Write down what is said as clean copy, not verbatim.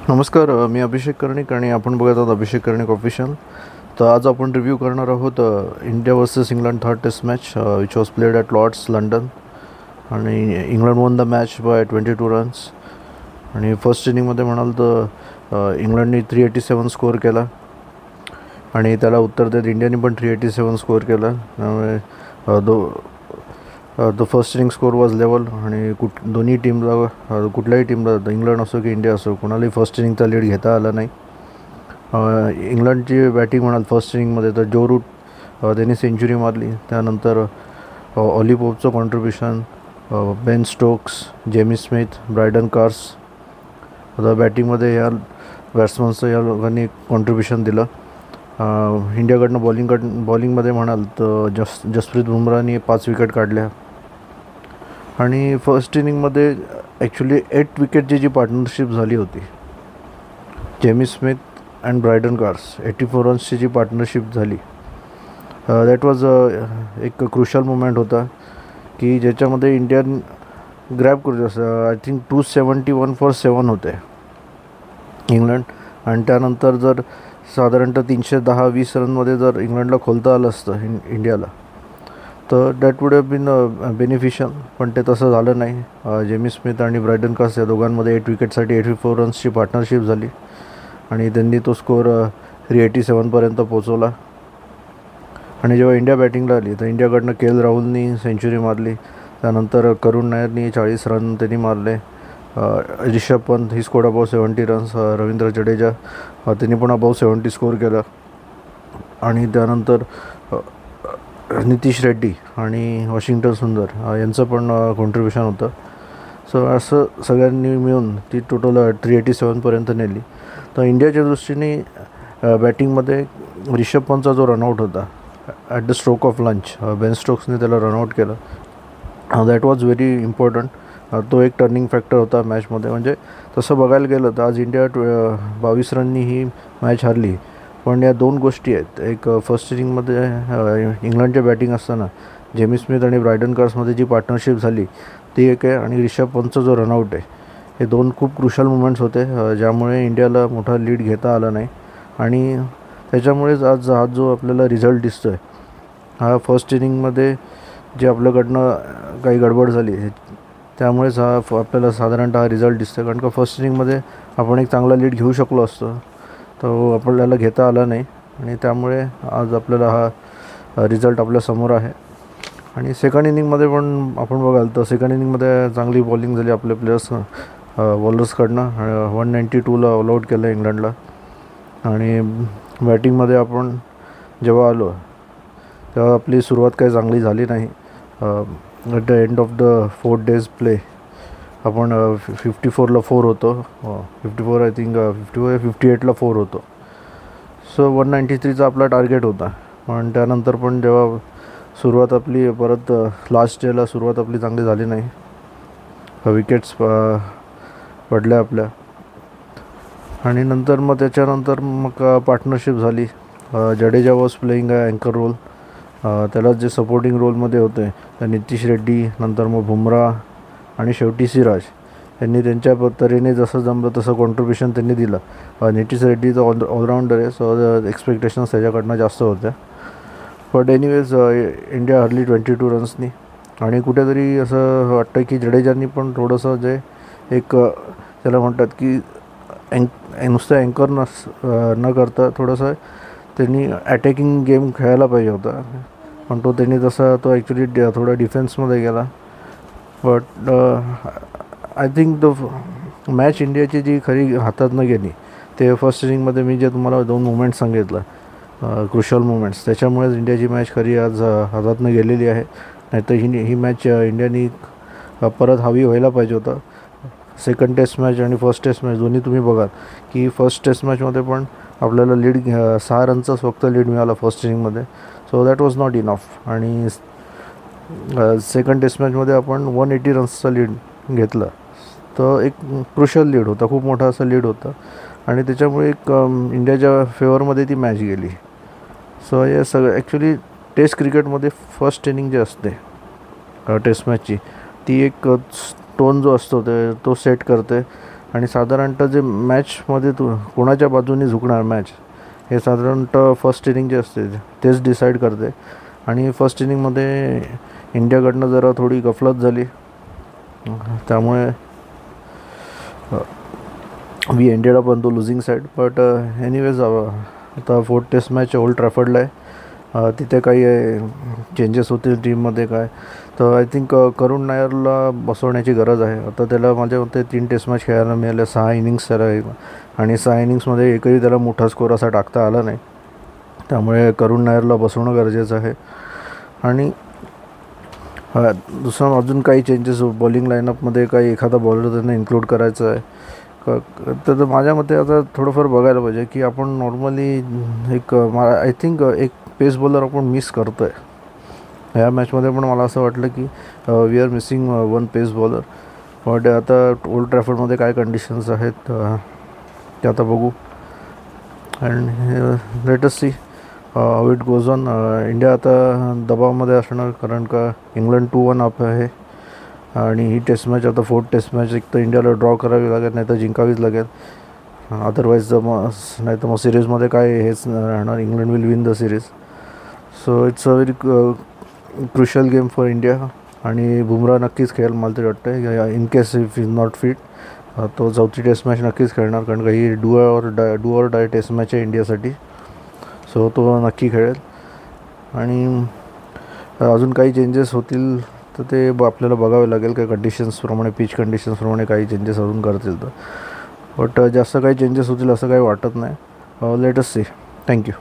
नमस्कार, मी अभिषेक कर्णिक आणि आपण बघत आहात अभिषेक कर्णिक ऑफिशियल. तर आज आपण रिव्ह्यू करणार आहोत India versus England third test match which was played at Lord's London. आणि England won the match by 22 runs. आणि फर्स्ट इनिंगमध्ये म्हणाल तर इंग्लंडने 387 स्कोअर केला आणि त्याला उत्तर देत इंडियाने पण 387 स्कोअर केला. त्यामुळे the first inning score was level आणि दोन्ही टीमला कुठल्याही टीमला इंग्लंड असो की इंडिया असो कोणालाही फर्स्ट इनिंगचा लीड घेता आला नाही. इंग्लंडची बॅटिंग म्हणाल फर्स्ट इनिंगमध्ये तर जो रूट त्यांनी सेंचुरी मारली. त्यानंतर ऑली पोपचं contribution, Ben Stokes, Jamie Smith, Brydon Carse बॅटिंगमध्ये या बॅट्समन्सचं या लोकांनी कॉन्ट्रीब्युशन दिलं. इंडियाकडनं बॉलिंगमध्ये म्हणाल तर जसप्रीत बुमराहनी 5 विकेट काढल्या. आणि फर्स्ट इनिंगमध्ये ॲक्च्युली 8 विकेटची जी पार्टनरशिप झाली होती, Jamie Smith and Brydon Carse 84 रन्सची जी पार्टनरशिप झाली, दॅट वॉज एक क्रुशल मोमेंट होता की ज्याच्यामध्ये इंडियन ग्रॅब करू आय थिंक 271 फॉर 7 होते इंग्लंड. आणि त्यानंतर जर साधारणतः 310-20 रनमध्ये जर इंग्लंडला खोलता आलं असतं इंडियाला तर that would have been beneficial, पण ते तसं झालं नाही. जेमी स्मिथ आणि ब्रायडन कार्स या दोघांमध्ये 8 विकेटसाठी 84 रन्सची पार्टनरशिप झाली आणि त्यांनी तो स्कोअर 387पर्यंत पोचवला. आणि जेव्हा इंडिया बॅटिंगला आली तर इंडियाकडनं के राहुलनी सेंचुरी मारली. त्यानंतर करुण नायरनी 40 रन त्यांनी मारले. रिषभ पंत ही स्कोअर्ड अबाव 70 रन्स. रवींद्र जडेजा त्यांनी पण अबाव 70 स्कोअर केला. आणि त्यानंतर नितीश रेड्डी आणि वॉशिंग्टन सुंदर यांचं पण कॉन्ट्रीब्युशन होतं. सो असं सगळ्यांनी मिळून ती टोटल 387पर्यंत नेली. तर इंडियाच्या दृष्टीने बॅटिंगमध्ये रिषभ पंतचा जो रनआउट होता at the stroke of lunch, Ben स्टोक्सने त्याला रनआउट केलं. That was very important. तो एक टर्निंग फॅक्टर होता मॅचमध्ये. म्हणजे तसं बघायला गेलं तर आज इंडिया 22 रननी ही मॅच हरली, पण या दोन गोष्टी आहेत. एक फर्स्ट इनिंगमध्ये इंग्लंडच्या बॅटिंग असताना जेमी स्मिथ आणि ब्रायडन कार्समध्ये जी पार्टनरशिप झाली ती एक आहे, आणि रिषभ पंतचा जो रनआउट आहे, हे दोन खूप क्रुशल मुमेंट्स होते ज्यामुळे इंडियाला मोठा लीड घेता आला नाही. आणि त्याच्यामुळेच आज हा जो आपल्याला रिझल्ट दिसतो आहे हा फर्स्ट इनिंगमध्ये जे आपल्याकडनं काही गडबड झाली त्यामुळेच हा आपल्याला साधारणतः हा रिझल्ट दिसतो. कारण का फर्स्ट इनिंगमध्ये आपण एक चांगला लीड घेऊ शकलो असतो, तो आपल्याला घेता आला नाही आणि त्यामुळे आज आपल्याला हा रिझल्ट आपल्यासमोर आहे. आणि सेकंड इनिंगमध्ये पण आपण बघाल तर सेकंड इनिंगमध्ये चांगली बॉलिंग झाली आपल्या बॉलर्सकडनं. 192ला ऑल आऊट केलं इंग्लंडला. आणि बॅटिंगमध्ये आपण जेव्हा आलो तेव्हा आपली सुरुवात काही चांगली झाली नाही. At the end of the 4 days play आपण 54ला 4 होतो. 54 आय थिंक 58ला 4 होतो. सो 193चा आपला टार्गेट होता. पण त्यानंतर पण जेव्हा सुरुवात आपली परत लास्ट डेला सुरुवात आपली चांगली झाली नाही. विकेट्स पडल्या आपल्या. आणि नंतर मग त्याच्यानंतर मग पार्टनरशिप झाली. जडेजा वॉज प्लेईंग अँकर रोल. त्याला जे सपोर्टिंग रोलमध्ये होते त्या नितीश रेड्डी, नंतर मग बुमराह आणि शेवटी सिराज यांनी त्यांच्या तऱ्हेने जसं जमलं तसं कॉन्ट्रीब्युशन त्यांनी दिलं. नितीश रेड्डी तर ऑलराऊंडर आहे, सो एक्सपेक्टेशन्स त्याच्याकडनं जास्त होत्या. बट एनिवेज इंडिया हरली 22 रन्सनी. आणि कुठेतरी असं वाटतं की जडेजांनी पण थोडंसं जे एक त्याला म्हणतात की नुसतं अँकर न करता थोडंसं त्यांनी अटॅकिंग गेम खेळायला पाहिजे होता, पण त्यांनी तसा तो ॲक्च्युली थोडा डिफेन्समध्ये गेला. But I think the match इंडियाची जी खरी हातात न गेली ते फर्स्ट इनिंगमध्ये मी जे तुम्हाला 2 मुमेंट्स सांगितलं क्रुशल मुमेंट्स, त्याच्यामुळेच इंडियाची मॅच खरी आज हातातनं गेलेली आहे. नाहीतर ही मॅच इंडियानी परत हवी व्हायला पाहिजे होतं. सेकंड टेस्ट मॅच आणि फर्स्ट टेस्ट मॅच दोन्ही तुम्ही बघाल की फर्स्ट टेस्ट मॅचमध्ये पण आपल्याला लीड 6 रनचाच फक्त लीड मिळाला फर्स्ट इनिंगमध्ये. So that was not enough. आणि सेकंड टेस्ट मॅचमध्ये आपण 180 रन्सचा लीड घेतला. तर एक क्रुशल लीड होता, खूप मोठा असा लीड होता आणि त्याच्यामुळे एक इंडियाच्या फेवरमध्ये ती मॅच गेली. सो हे सगळं ॲक्च्युली टेस्ट क्रिकेटमध्ये फर्स्ट इनिंग जे असते टेस्ट मॅचची ती एक टोन जो असतो तो सेट करते आणि साधारणतः जे मॅचमध्ये कोणाच्या बाजूने झुकणार मॅच हे साधारणतः फर्स्ट इनिंग जे असते तेच डिसाईड करते. आणि फर्स्ट इनिंगमध्ये इंडियाकडनं जरा थोडी गफलत झाली, त्यामुळे we ended up on the losing side. But anyways आता 4th टेस्ट मॅच ओल्ड ट्रॅफर्डला आहे. तिथे काही चेंजेस होतील टीममध्ये काय, तर आय थिंक करुण नायरला बसवण्याची गरज आहे. आता त्याला माझ्या मते 3 टेस्ट मॅच खेळायला मिळाले, 6 इनिंग्स त्याला, आणि 6 इनिंग्समध्ये एकही त्याला मोठा स्कोर असा टाकता आला नाही. त्यामुळे करुण नायरला बसवणं गरजेचं आहे. आणि दुसरं अजून काही चेंजेस बॉलिंग लाईनअपमध्ये काही एखादा बॉलर त्यांना इन्क्लूड करायचं आहे तर माझ्या मते आता थोडंफार बघायला पाहिजे की आपण नॉर्मली आय थिंक एक पेस बॉलर आपण मिस करतो आहे ह्या मॅचमध्ये. पण मला असं वाटलं की we are missing 1 pace bowler. But आता ओल्ड ट्रॅफर्डमध्ये काय कंडिशन्स आहेत ते आता बघू. And let us see how it goes on. India आता दबावामध्ये असणार, कारण का इंग्लंड 2-1 अप आहे. आणि ही टेस्ट मॅच आता 4th टेस्ट मॅच एक तर इंडियाला ड्रॉ करावी लागेल, नाही तर जिंकावीच लागेल. अदरवाईज नाही तर मग सिरीजमध्ये काय हेच राहणार, England will win the series. So it's a very crucial game for India. आणि बुमराह नक्कीच खेळेल मला तरी वाटतं, in case if is not fit. तो 4थी टेस्ट मॅच नक्कीच खेळणार, कारण का ही do or die test match आहे इंडियासाठी. सो तो नक्की खेळेल. आणि अजून काही चेंजेस होतील तर ते आपल्याला बघावे लागेल, काही कंडिशन्सप्रमाणे, पिच कंडिशन्सप्रमाणे काही चेंजेस अजून करतील तर. बट जास्त काही चेंजेस होतील असं काही वाटत नाही. Let us see. थँक्यू.